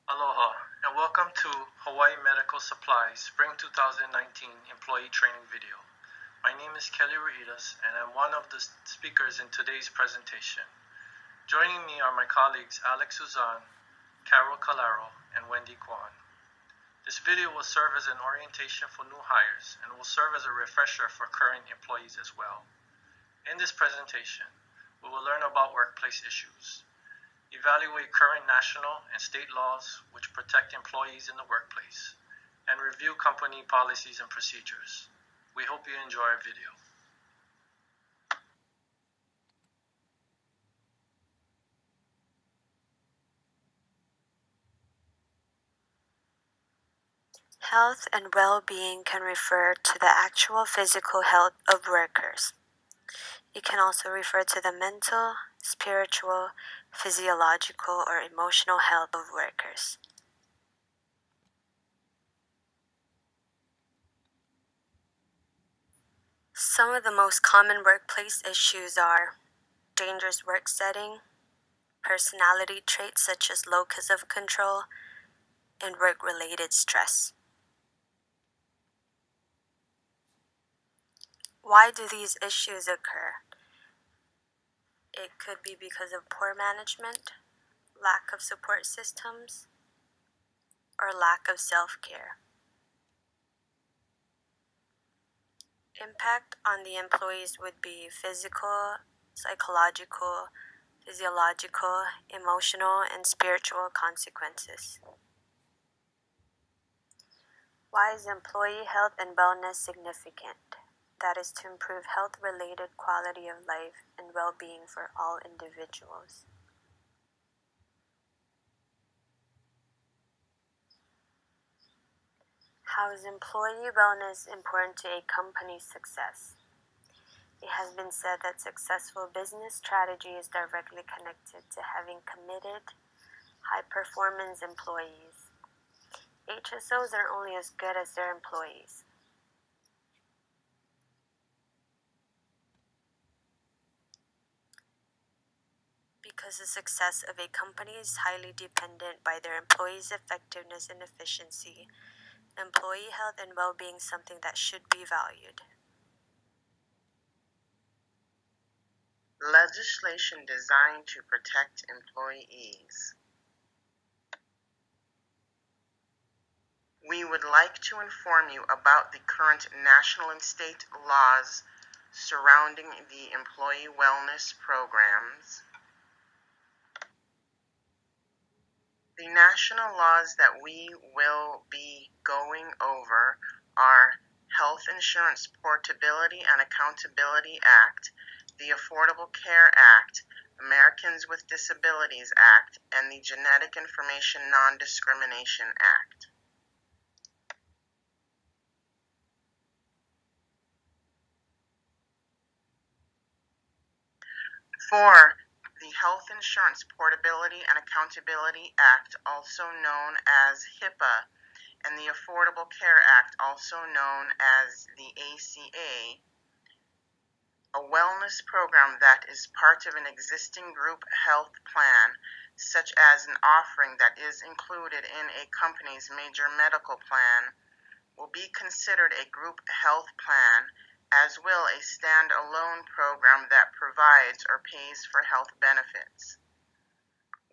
Aloha, and welcome to Hawaii Medical Supply Spring 2019 Employee Training Video. My name is Kelly Ruidas, and I'm one of the speakers in today's presentation. Joining me are my colleagues Alex Suzan, Carol Calaro, and Wendy Kwan. This video will serve as an orientation for new hires and will serve as a refresher for current employees as well. In this presentation, we will learn about workplace issues, evaluate current national and state laws which protect employees in the workplace, and review company policies and procedures. We hope you enjoy our video. Health and well-being can refer to the actual physical health of workers. It can also refer to the mental, spiritual, physiological, or emotional health of workers. Some of the most common workplace issues are dangerous work setting, personality traits such as locus of control, and work-related stress. Why do these issues occur? It could be because of poor management, lack of support systems, or lack of self-care. Impact on the employees would be physical, psychological, physiological, emotional, and spiritual consequences. Why is employee health and wellness significant? That is to improve health-related quality of life and well-being for all individuals. How is employee wellness important to a company's success? It has been said that successful business strategy is directly connected to having committed, high-performance employees. HSOs are only as good as their employees. Because the success of a company is highly dependent by their employees' effectiveness and efficiency, employee health and well-being is something that should be valued. Legislation designed to protect employees. We would like to inform you about the current national and state laws surrounding the employee wellness programs. The national laws that we will be going over are Health Insurance Portability and Accountability Act, the Affordable Care Act, Americans with Disabilities Act, and the Genetic Information Non-Discrimination Act. For the Health Insurance Portability and Accountability Act, also known as HIPAA, and the Affordable Care Act, also known as the ACA, a wellness program that is part of an existing group health plan, such as an offering that is included in a company's major medical plan, will be considered a group health plan, as will a stand-alone program that provides or pays for health benefits.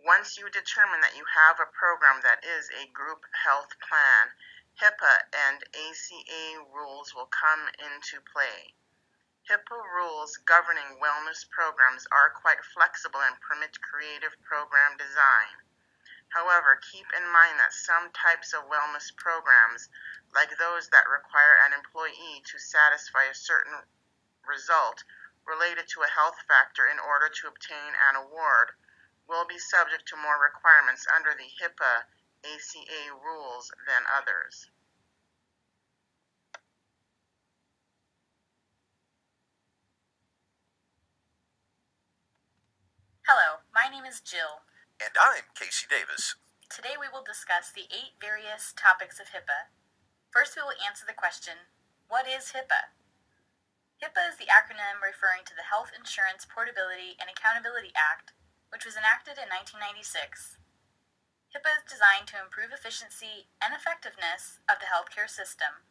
Once you determine that you have a program that is a group health plan, HIPAA and ACA rules will come into play. HIPAA rules governing wellness programs are quite flexible and permit creative program design. However, keep in mind that some types of wellness programs, like those that require an employee to satisfy a certain result related to a health factor in order to obtain an award, will be subject to more requirements under the HIPAA ACA rules than others. Hello, my name is Jill. And I'm Casey Davis. Today we will discuss the 8 various topics of HIPAA. First, we will answer the question, what is HIPAA? HIPAA is the acronym referring to the Health Insurance Portability and Accountability Act, which was enacted in 1996. HIPAA is designed to improve efficiency and effectiveness of the healthcare system.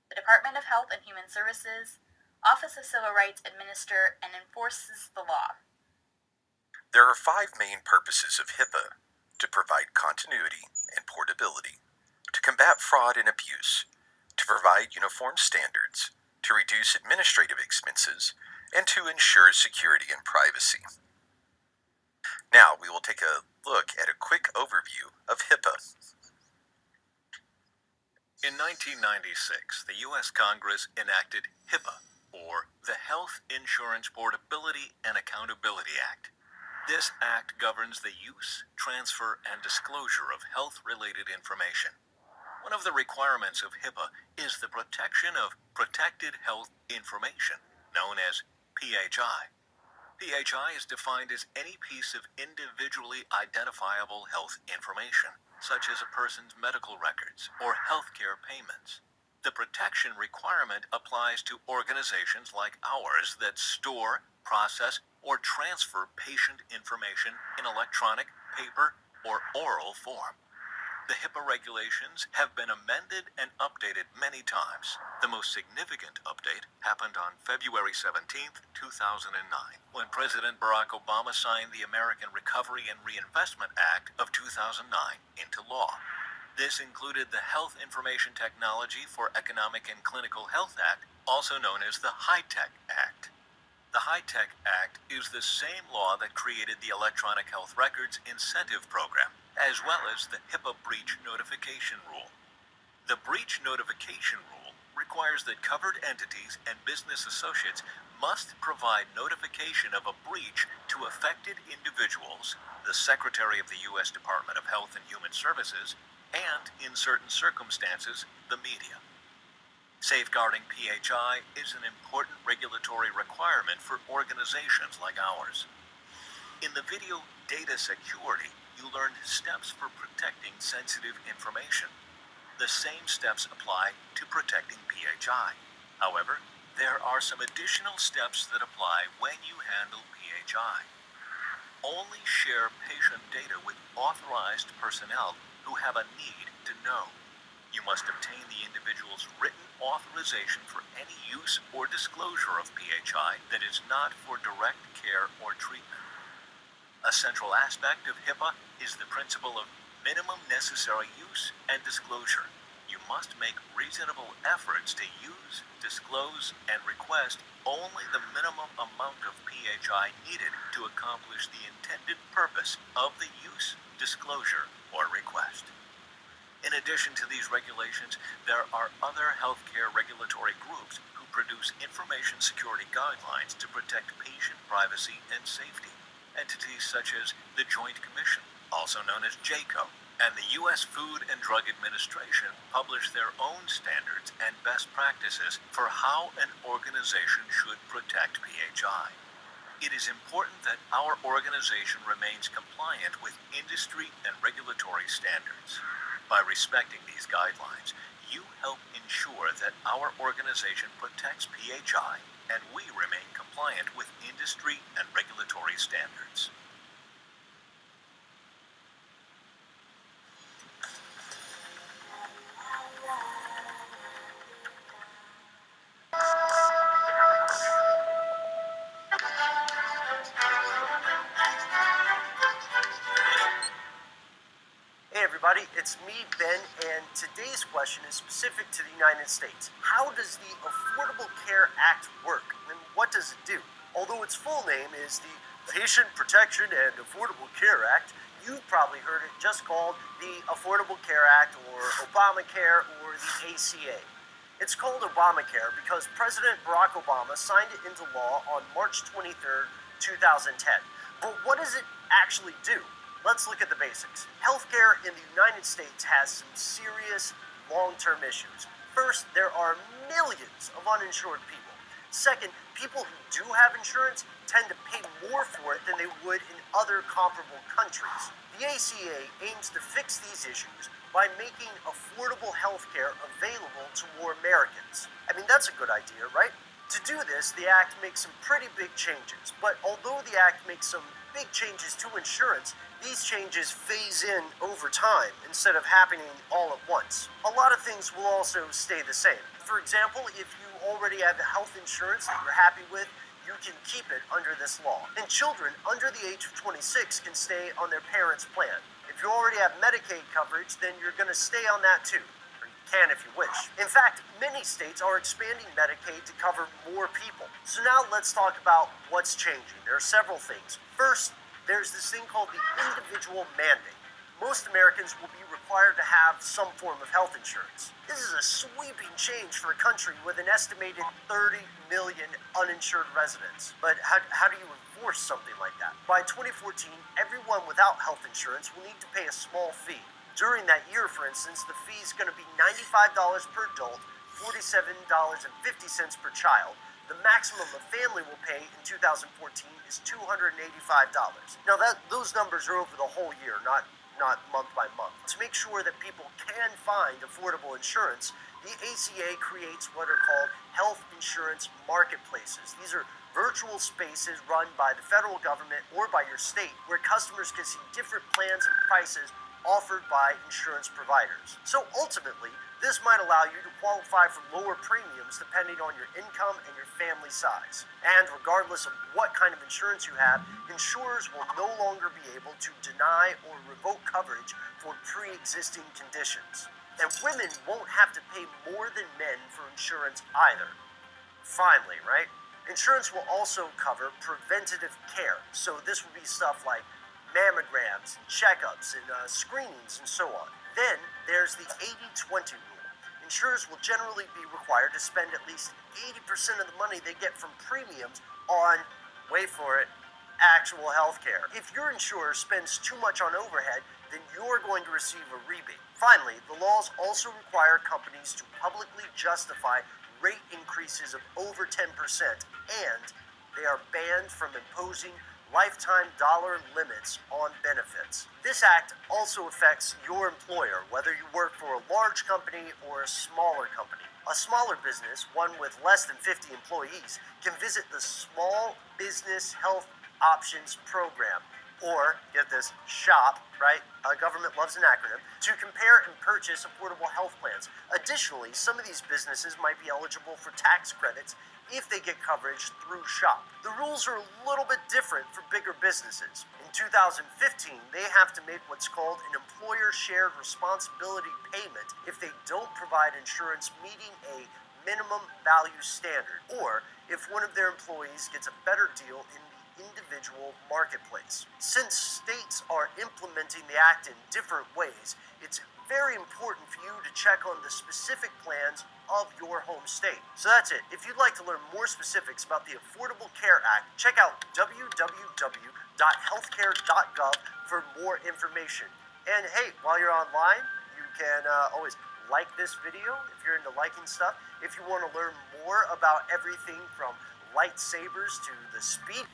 The Department of Health and Human Services, Office of Civil Rights administer and enforces the law. There are 5 main purposes of HIPAA: to provide continuity and portability, to combat fraud and abuse, to provide uniform standards, to reduce administrative expenses, and to ensure security and privacy. Now we will take a look at a quick overview of HIPAA. In 1996, the U.S. Congress enacted HIPAA, or the Health Insurance Portability and Accountability Act. This act governs the use, transfer, and disclosure of health-related information. One of the requirements of HIPAA is the protection of protected health information, known as PHI. PHI is defined as any piece of individually identifiable health information, such as a person's medical records or healthcare payments. The protection requirement applies to organizations like ours that store, process, or transfer patient information in electronic, paper, or oral form. The HIPAA regulations have been amended and updated many times. The most significant update happened on February 17, 2009, when President Barack Obama signed the American Recovery and Reinvestment Act of 2009 into law. This included the Health Information Technology for Economic and Clinical Health Act, also known as the HITECH Act. The HITECH Act is the same law that created the Electronic Health Records Incentive Program, as well as the HIPAA Breach Notification Rule. The Breach Notification Rule requires that covered entities and business associates must provide notification of a breach to affected individuals, the Secretary of the U.S. Department of Health and Human Services, and, in certain circumstances, the media. Safeguarding PHI is an important regulatory requirement for organizations like ours. In the video Data Security, you learned steps for protecting sensitive information. The same steps apply to protecting PHI. However, there are some additional steps that apply when you handle PHI. Only share patient data with authorized personnel who have a need to know. You must obtain the individual's written authorization for any use or disclosure of PHI that is not for direct care or treatment. A central aspect of HIPAA is the principle of minimum necessary use and disclosure. You must make reasonable efforts to use, disclose, and request only the minimum amount of PHI needed to accomplish the intended purpose of the use, disclosure, or request. In addition to these regulations, there are other healthcare regulatory groups who produce information security guidelines to protect patient privacy and safety. Entities such as the Joint Commission, also known as JCAHO, and the U.S. Food and Drug Administration publish their own standards and best practices for how an organization should protect PHI. It is important that our organization remains compliant with industry and regulatory standards. By respecting these guidelines, you help ensure that our organization protects PHI and we remain compliant with industry and regulatory standards. Hey everybody, it's me, Ben, and today's question is specific to the United States. How does the Affordable Care Act work, and what does it do? Although its full name is the Patient Protection and Affordable Care Act, you've probably heard it just called the Affordable Care Act or Obamacare or the ACA. It's called Obamacare because President Barack Obama signed it into law on March 23rd, 2010. But what does it actually do? Let's look at the basics. Healthcare in the United States has some serious long-term issues. First, there are millions of uninsured people. Second, people who do have insurance tend to pay more for it than they would in other comparable countries. The ACA aims to fix these issues by making affordable healthcare available to more Americans. I mean, that's a good idea, right? To do this, the Act makes some pretty big changes, but although the Act makes some big changes to insurance, these changes phase in over time instead of happening all at once. A lot of things will also stay the same. For example, if you already have health insurance that you're happy with, you can keep it under this law. And children under the age of 26 can stay on their parents' plan. If you already have Medicaid coverage, then you're going to stay on that too. Or you can if you wish. In fact, many states are expanding Medicaid to cover more people. So now let's talk about what's changing. There are several things. First, there's this thing called the individual mandate. Most Americans will be required to have some form of health insurance. This is a sweeping change for a country with an estimated 30 million uninsured residents. But how do you enforce something like that? By 2014, everyone without health insurance will need to pay a small fee. During that year, for instance, the fee is going to be $95 per adult, $47.50 per child. The maximum a family will pay in 2014 is $285. Now, those numbers are over the whole year, not month by month. To make sure that people can find affordable insurance, the ACA creates what are called health insurance marketplaces. These are virtual spaces run by the federal government or by your state where customers can see different plans and prices offered by insurance providers. So ultimately, this might allow you to qualify for lower premiums depending on your income and your family size. And regardless of what kind of insurance you have, insurers will no longer be able to deny or revoke coverage for pre-existing conditions. And women won't have to pay more than men for insurance either. Finally, right? Insurance will also cover preventative care. So this will be stuff like mammograms, and checkups, and screenings, and so on. Then there's the 80-20 rule. Insurers will generally be required to spend at least 80% of the money they get from premiums on, wait for it, actual health care. If your insurer spends too much on overhead, then you're going to receive a rebate. Finally, the laws also require companies to publicly justify rate increases of over 10%, and they are banned from imposing lifetime dollar limits on benefits. This act also affects your employer, whether you work for a large company or a smaller company. A smaller business, one with less than 50 employees, can visit the Small Business Health Options Program, or, get this, SHOP, right? Government loves an acronym, to compare and purchase affordable health plans. Additionally, some of these businesses might be eligible for tax credits if they get coverage through SHOP. The rules are a little bit different for bigger businesses. In 2015, they have to make what's called an employer shared responsibility payment if they don't provide insurance meeting a minimum value standard, or if one of their employees gets a better deal in the individual marketplace. Since states are implementing the act in different ways, it's very important for you to check on the specific plans of your home state. So that's it. If you'd like to learn more specifics about the Affordable Care Act, check out www.healthcare.gov for more information. And hey, while you're online, you can always like this video if you're into liking stuff. If you want to learn more about everything from lightsabers to the speed.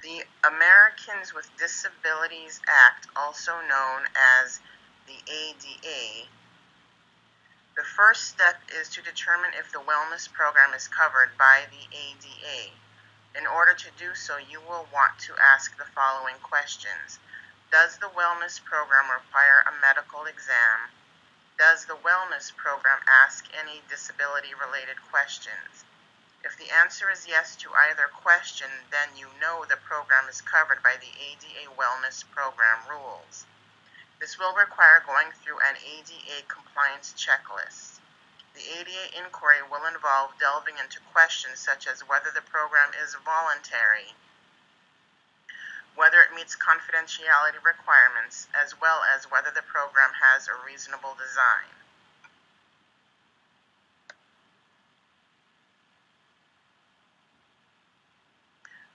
The Americans with Disabilities Act, also known as the ADA. The first step is to determine if the wellness program is covered by the ADA. In order to do so, you will want to ask the following questions. Does the wellness program require a medical exam? Does the wellness program ask any disability-related questions? If the answer is yes to either question, then you know the program is covered by the ADA Wellness Program rules. This will require going through an ADA compliance checklist. The ADA inquiry will involve delving into questions such as whether the program is voluntary, whether it meets confidentiality requirements, as well as whether the program has a reasonable design.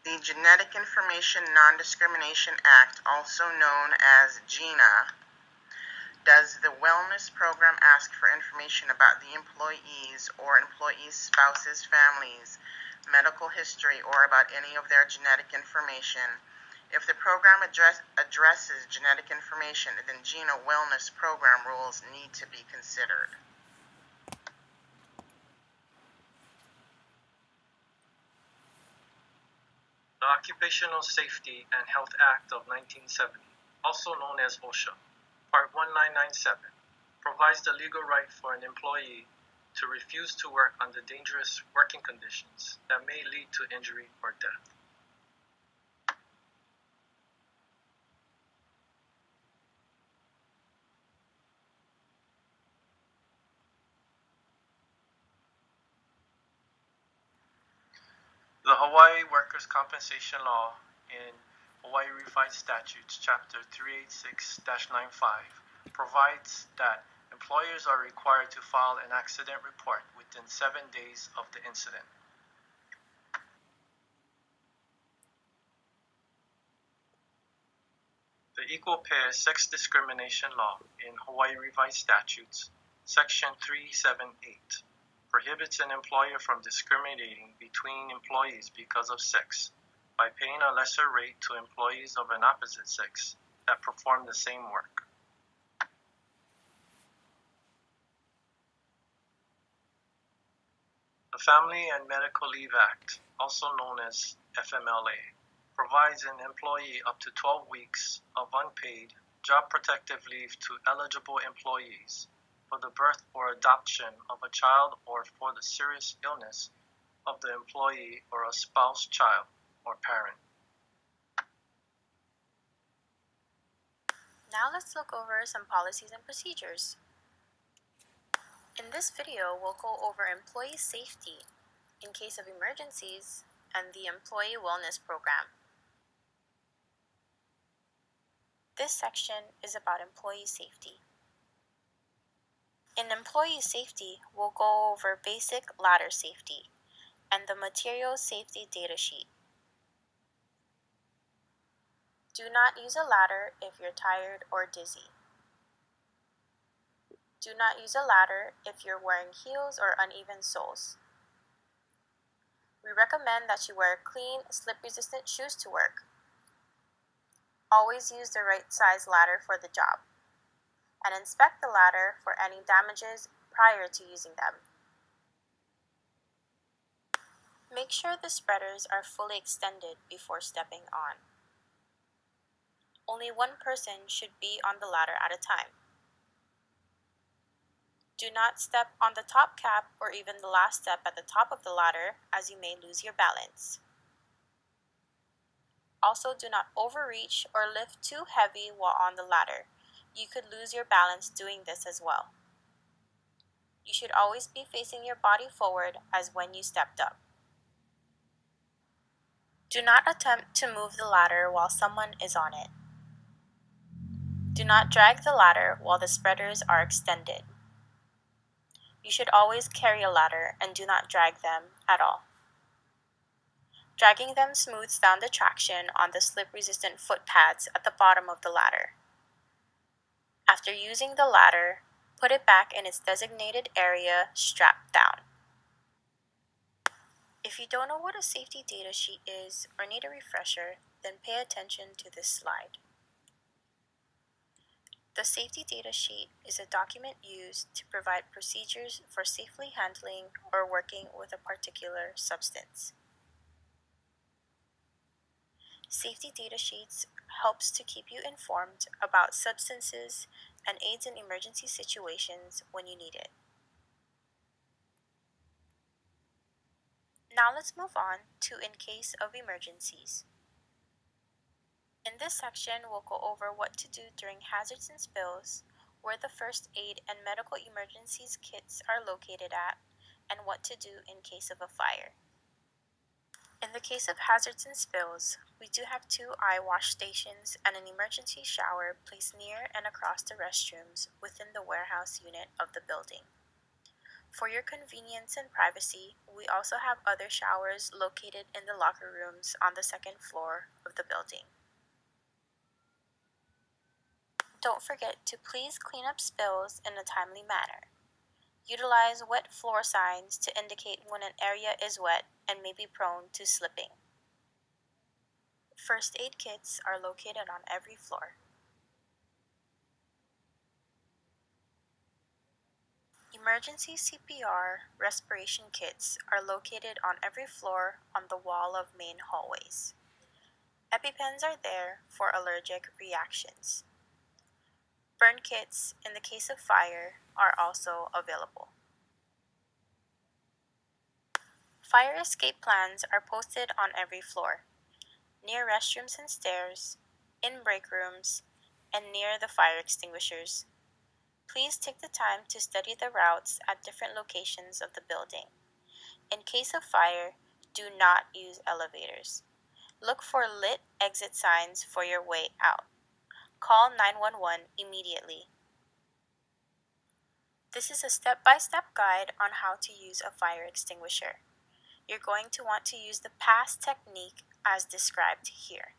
The Genetic Information Non-Discrimination Act, also known as GINA. Does the wellness program ask for information about the employees or employees' spouses, families, medical history, or about any of their genetic information? If the program addresses genetic information, then GINA wellness program rules need to be considered. The Occupational Safety and Health Act of 1970, also known as OSHA, Part 1997, provides the legal right for an employee to refuse to work under dangerous working conditions that may lead to injury or death. The Hawaii Workers' Compensation Law in Hawaii Revised Statutes, Chapter 386-95, provides that employers are required to file an accident report within 7 days of the incident. The Equal Pay Sex Discrimination Law in Hawaii Revised Statutes, Section 378, prohibits an employer from discriminating between employees because of sex by paying a lesser rate to employees of an opposite sex that perform the same work. The Family and Medical Leave Act, also known as FMLA, provides an employee up to 12 weeks of unpaid, job-protective leave to eligible employees for the birth or adoption of a child or for the serious illness of the employee or a spouse, child, or parent. Now let's look over some policies and procedures. In this video, we'll go over employee safety in case of emergencies and the Employee Wellness Program. This section is about employee safety. In employee safety, we'll go over basic ladder safety and the material safety data sheet. Do not use a ladder if you're tired or dizzy. Do not use a ladder if you're wearing heels or uneven soles. We recommend that you wear clean, slip-resistant shoes to work. Always use the right size ladder for the job, and inspect the ladder for any damages prior to using them. Make sure the spreaders are fully extended before stepping on. Only one person should be on the ladder at a time. Do not step on the top cap or even the last step at the top of the ladder, as you may lose your balance. Also, do not overreach or lift too heavy while on the ladder. You could lose your balance doing this as well. You should always be facing your body forward as when you stepped up. Do not attempt to move the ladder while someone is on it. Do not drag the ladder while the spreaders are extended. You should always carry a ladder and do not drag them at all. Dragging them smooths down the traction on the slip-resistant foot pads at the bottom of the ladder. After using the ladder, put it back in its designated area strapped down. If you don't know what a safety data sheet is or need a refresher, then pay attention to this slide. The safety data sheet is a document used to provide procedures for safely handling or working with a particular substance. Safety data sheets helps to keep you informed about substances and aids in emergency situations when you need it. Now let's move on to in case of emergencies. In this section, we'll go over what to do during hazards and spills, where the first aid and medical emergencies kits are located at, and what to do in case of a fire. In the case of hazards and spills, we do have 2 eye wash stations and an emergency shower placed near and across the restrooms within the warehouse unit of the building. For your convenience and privacy, we also have other showers located in the locker rooms on the 2nd floor of the building. Don't forget to please clean up spills in a timely manner. Utilize wet floor signs to indicate when an area is wet and may be prone to slipping. First aid kits are located on every floor. Emergency CPR respiration kits are located on every floor on the wall of main hallways. EpiPens are there for allergic reactions. Burn kits, in the case of fire, are also available. Fire escape plans are posted on every floor, near restrooms and stairs, in break rooms, and near the fire extinguishers. Please take the time to study the routes at different locations of the building. In case of fire, do not use elevators. Look for lit exit signs for your way out. Call 911 immediately. This is a step-by-step guide on how to use a fire extinguisher. You're going to want to use the PASS technique as described here.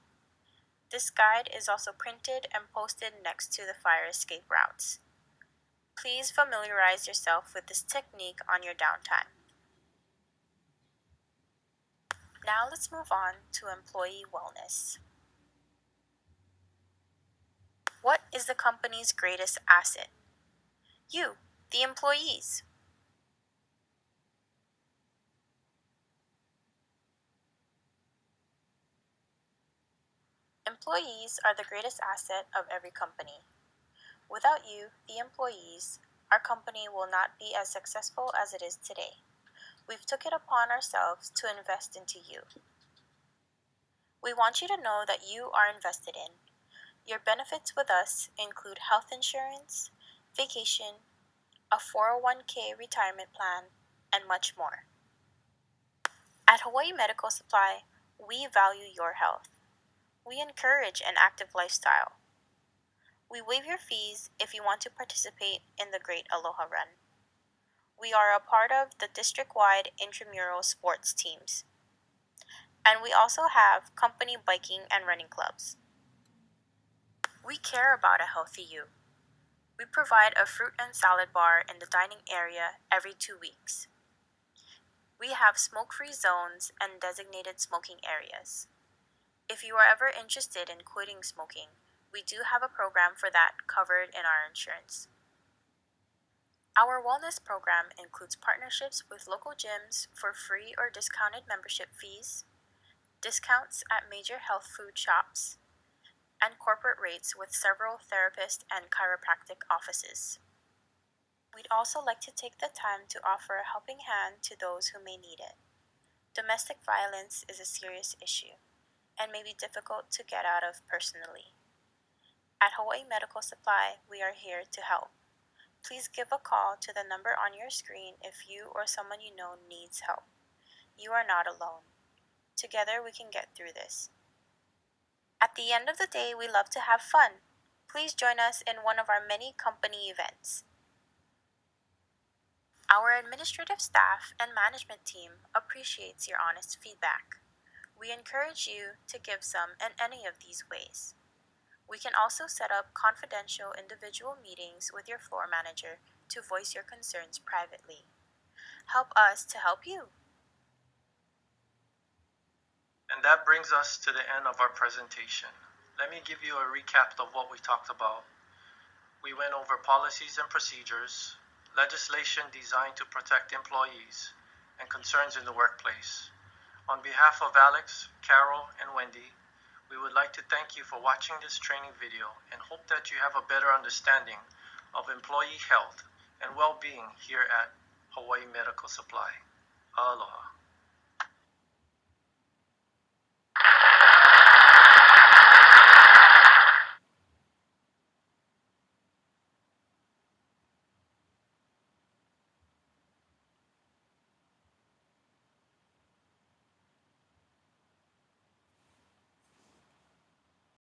This guide is also printed and posted next to the fire escape routes. Please familiarize yourself with this technique on your downtime. Now let's move on to employee wellness. What is the company's greatest asset? You, the employees. Employees are the greatest asset of every company. Without you, the employees, our company will not be as successful as it is today. We've took it upon ourselves to invest into you. We want you to know that you are invested in. Your benefits with us include health insurance, vacation, a 401k retirement plan, and much more. At Hawaii Medical Supply, we value your health. We encourage an active lifestyle. We waive your fees if you want to participate in the Great Aloha Run. We are a part of the district-wide intramural sports teams. And we also have company biking and running clubs. We care about a healthy you. We provide a fruit and salad bar in the dining area every 2 weeks. We have smoke-free zones and designated smoking areas. If you are ever interested in quitting smoking, we do have a program for that covered in our insurance. Our wellness program includes partnerships with local gyms for free or discounted membership fees, discounts at major health food shops, and corporate rates with several therapist and chiropractic offices. We'd also like to take the time to offer a helping hand to those who may need it. Domestic violence is a serious issue and may be difficult to get out of personally. At Hawaii Medical Supply, we are here to help. Please give a call to the number on your screen if you or someone you know needs help. You are not alone. Together we can get through this. At the end of the day, we love to have fun. Please join us in one of our many company events. Our administrative staff and management team appreciates your honest feedback. We encourage you to give some in any of these ways. We can also set up confidential individual meetings with your floor manager to voice your concerns privately. Help us to help you. And that brings us to the end of our presentation. Let me give you a recap of what we talked about. We went over policies and procedures, legislation designed to protect employees, and concerns in the workplace. On behalf of Alex, Carol, and Wendy, we would like to thank you for watching this training video and hope that you have a better understanding of employee health and well-being here at Hawaii Medical Supply. Aloha.